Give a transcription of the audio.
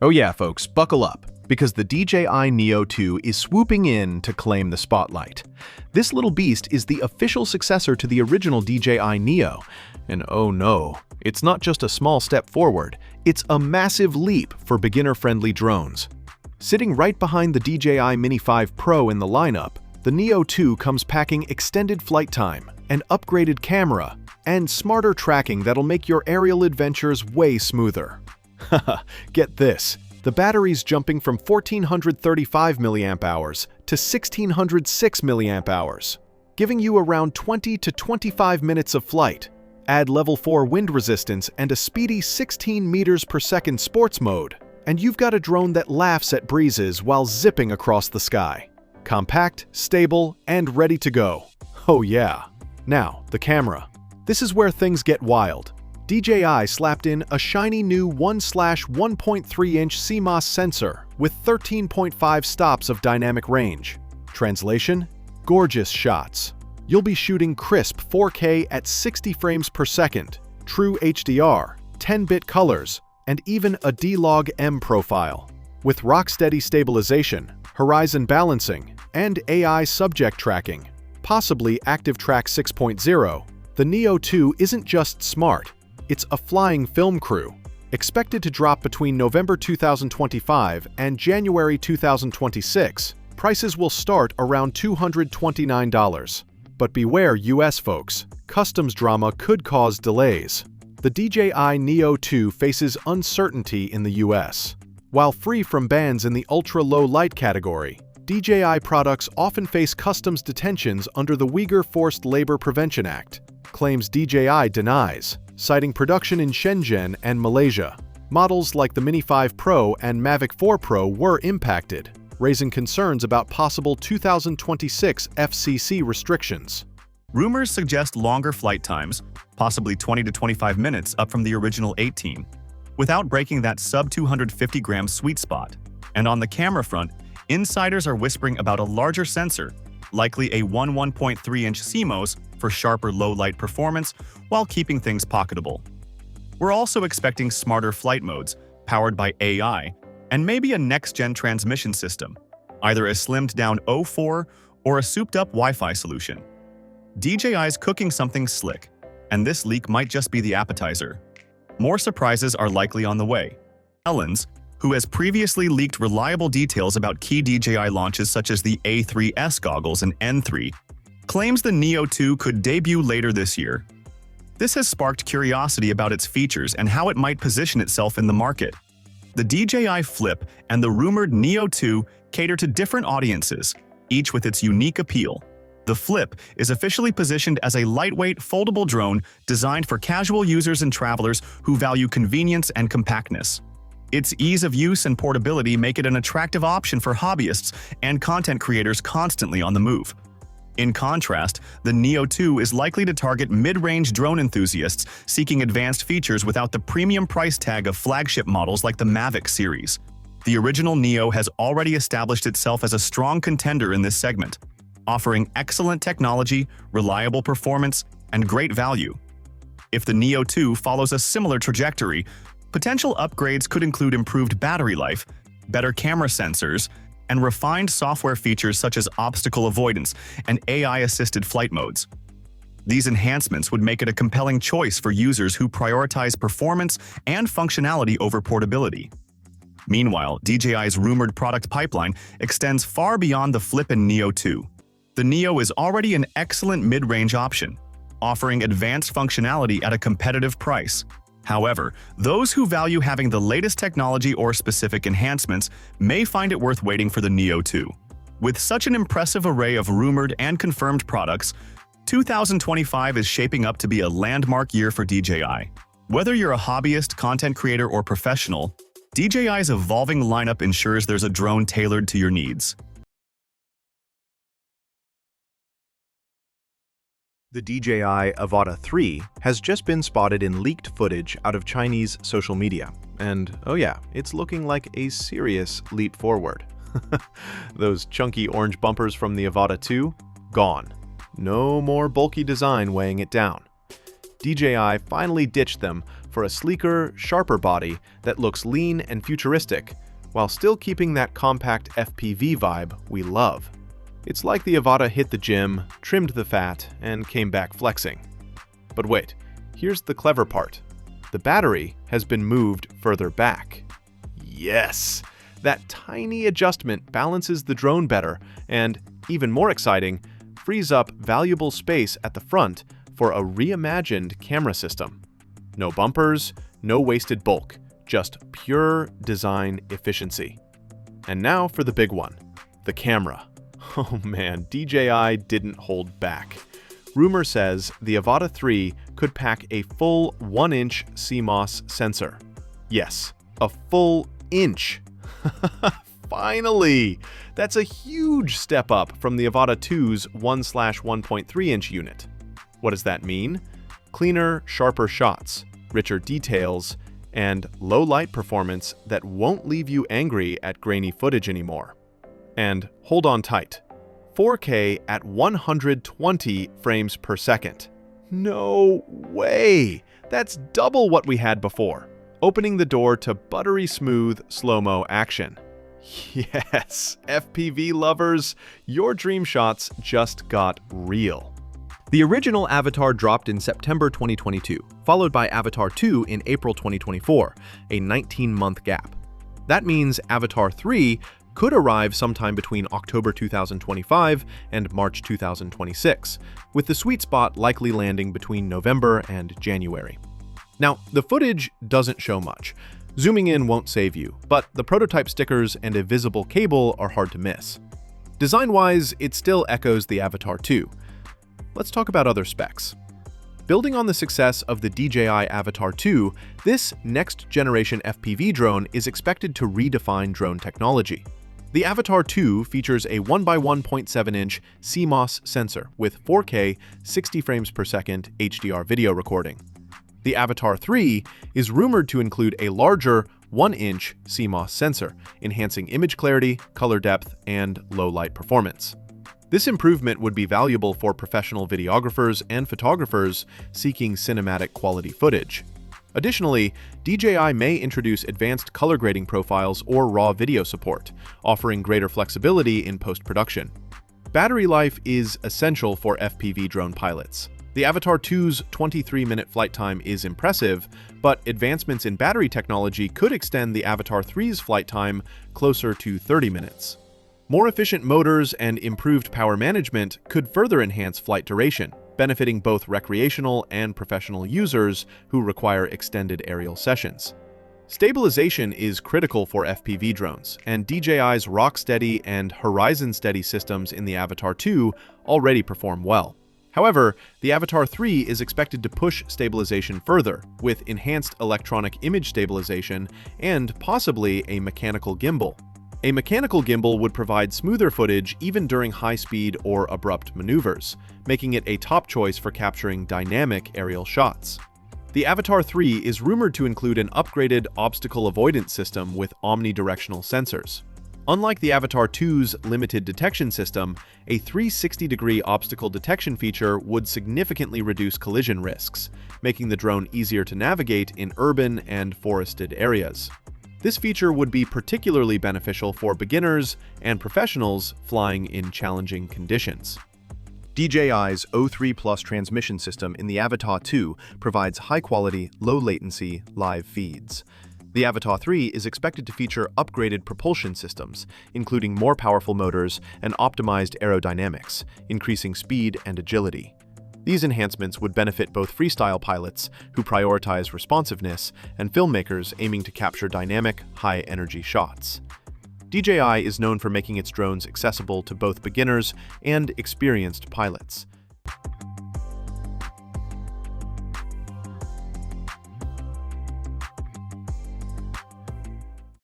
Oh yeah, folks, buckle up, because the DJI Neo 2 is swooping in to claim the spotlight. This little beast is the official successor to the original DJI Neo, and oh no, it's not just a small step forward, it's a massive leap for beginner-friendly drones. Sitting right behind the DJI Mini 5 Pro in the lineup, the Neo 2 comes packing extended flight time, an upgraded camera, and smarter tracking that'll make your aerial adventures way smoother. Haha, get this, the battery's jumping from 1435 mAh to 1606 mAh, giving you around 20 to 25 minutes of flight. Add level 4 wind resistance and a speedy 16 meters per second sports mode, and you've got a drone that laughs at breezes while zipping across the sky. Compact, stable, and ready to go. Oh yeah. Now, the camera. This is where things get wild. DJI slapped in a shiny new 1/1.3-inch CMOS sensor with 13.5 stops of dynamic range. Translation? Gorgeous shots. You'll be shooting crisp 4K at 60 frames per second, true HDR, 10-bit colors, and even a D-Log-M profile. With rock-steady stabilization, horizon balancing, and AI subject tracking, possibly Active Track 6.0, the Neo 2 isn't just smart, it's a flying film crew. Expected to drop between November 2025 and January 2026, prices will start around $229. But beware US folks, customs drama could cause delays. The DJI Neo 2 faces uncertainty in the US. While free from bans in the ultra-low light category, DJI products often face customs detentions under the Uyghur Forced Labor Prevention Act, claims DJI denies, citing production in Shenzhen and Malaysia. Models like the Mini 5 Pro and Mavic 4 Pro were impacted, raising concerns about possible 2026 FCC restrictions. Rumors suggest longer flight times, possibly 20 to 25 minutes up from the original 18, without breaking that sub-250-gram sweet spot. And on the camera front, insiders are whispering about a larger sensor, likely a 1.3-inch CMOS for sharper low-light performance while keeping things pocketable. We're also expecting smarter flight modes, powered by AI, and maybe a next-gen transmission system, either a slimmed-down O4 or a souped-up Wi-Fi solution. DJI's cooking something slick, and this leak might just be the appetizer. More surprises are likely on the way. Ellens, who has previously leaked reliable details about key DJI launches such as the A3S goggles and N3, claims the Neo 2 could debut later this year. This has sparked curiosity about its features and how it might position itself in the market. The DJI Flip and the rumored Neo 2 cater to different audiences, each with its unique appeal. The Flip is officially positioned as a lightweight, foldable drone designed for casual users and travelers who value convenience and compactness. Its ease of use and portability make it an attractive option for hobbyists and content creators constantly on the move. In contrast, the Neo 2 is likely to target mid-range drone enthusiasts seeking advanced features without the premium price tag of flagship models like the Mavic series. The original Neo has already established itself as a strong contender in this segment, offering excellent technology, reliable performance, and great value. If the Neo 2 follows a similar trajectory, potential upgrades could include improved battery life, better camera sensors, and refined software features such as obstacle avoidance and AI-assisted flight modes. These enhancements would make it a compelling choice for users who prioritize performance and functionality over portability. Meanwhile, DJI's rumored product pipeline extends far beyond the Flip and Neo 2. The Neo is already an excellent mid-range option, offering advanced functionality at a competitive price. However, those who value having the latest technology or specific enhancements may find it worth waiting for the Neo 2. With such an impressive array of rumored and confirmed products, 2025 is shaping up to be a landmark year for DJI. Whether you're a hobbyist, content creator, or professional, DJI's evolving lineup ensures there's a drone tailored to your needs. The DJI Avata 3 has just been spotted in leaked footage out of Chinese social media. And oh yeah, it's looking like a serious leap forward. Those chunky orange bumpers from the Avata 2, gone. No more bulky design weighing it down. DJI finally ditched them for a sleeker, sharper body that looks lean and futuristic, while still keeping that compact FPV vibe we love. It's like the Avata hit the gym, trimmed the fat, and came back flexing. But wait, here's the clever part. The battery has been moved further back. Yes! That tiny adjustment balances the drone better and, even more exciting, frees up valuable space at the front for a reimagined camera system. No bumpers, no wasted bulk, just pure design efficiency. And now for the big one, the camera. Oh man, DJI didn't hold back. Rumor says the Avata 3 could pack a full 1-inch CMOS sensor. Yes, a full inch. Finally! That's a huge step up from the Avata 2's 1/1.3-inch unit. What does that mean? Cleaner, sharper shots, richer details, and low light performance that won't leave you angry at grainy footage anymore. And hold on tight. 4K at 120 frames per second. No way! That's double what we had before, opening the door to buttery smooth slow-mo action. Yes, FPV lovers, your dream shots just got real. The original Avatar dropped in September 2022, followed by Avatar 2 in April 2024, a 19-month gap. That means Avatar 3 could arrive sometime between October 2025 and March 2026, with the sweet spot likely landing between November and January. Now, the footage doesn't show much. Zooming in won't save you, but the prototype stickers and a visible cable are hard to miss. Design-wise, it still echoes the Avatar 2. Let's talk about other specs. Building on the success of the DJI Avatar 2, this next-generation FPV drone is expected to redefine drone technology. The Avatar 2 features a 1x1.7-inch CMOS sensor with 4K 60 frames per second HDR video recording. The Avatar 3 is rumored to include a larger 1-inch CMOS sensor, enhancing image clarity, color depth, and low-light performance. This improvement would be valuable for professional videographers and photographers seeking cinematic quality footage. Additionally, DJI may introduce advanced color grading profiles or raw video support, offering greater flexibility in post-production. Battery life is essential for FPV drone pilots. The Avatar 2's 23-minute flight time is impressive, but advancements in battery technology could extend the Avatar 3's flight time closer to 30 minutes. More efficient motors and improved power management could further enhance flight duration, benefiting both recreational and professional users who require extended aerial sessions. Stabilization is critical for FPV drones, and DJI's Rocksteady and Horizon Steady systems in the Avatar 2 already perform well. However, the Avatar 3 is expected to push stabilization further, with enhanced electronic image stabilization and possibly a mechanical gimbal. A mechanical gimbal would provide smoother footage even during high-speed or abrupt maneuvers, making it a top choice for capturing dynamic aerial shots. The Avatar 3 is rumored to include an upgraded obstacle avoidance system with omnidirectional sensors. Unlike the Avatar 2's limited detection system, a 360-degree obstacle detection feature would significantly reduce collision risks, making the drone easier to navigate in urban and forested areas. This feature would be particularly beneficial for beginners and professionals flying in challenging conditions. DJI's O3 Plus transmission system in the Avatar 2 provides high-quality, low-latency live feeds. The Avatar 3 is expected to feature upgraded propulsion systems, including more powerful motors and optimized aerodynamics, increasing speed and agility. These enhancements would benefit both freestyle pilots, who prioritize responsiveness, and filmmakers aiming to capture dynamic, high-energy shots. DJI is known for making its drones accessible to both beginners and experienced pilots.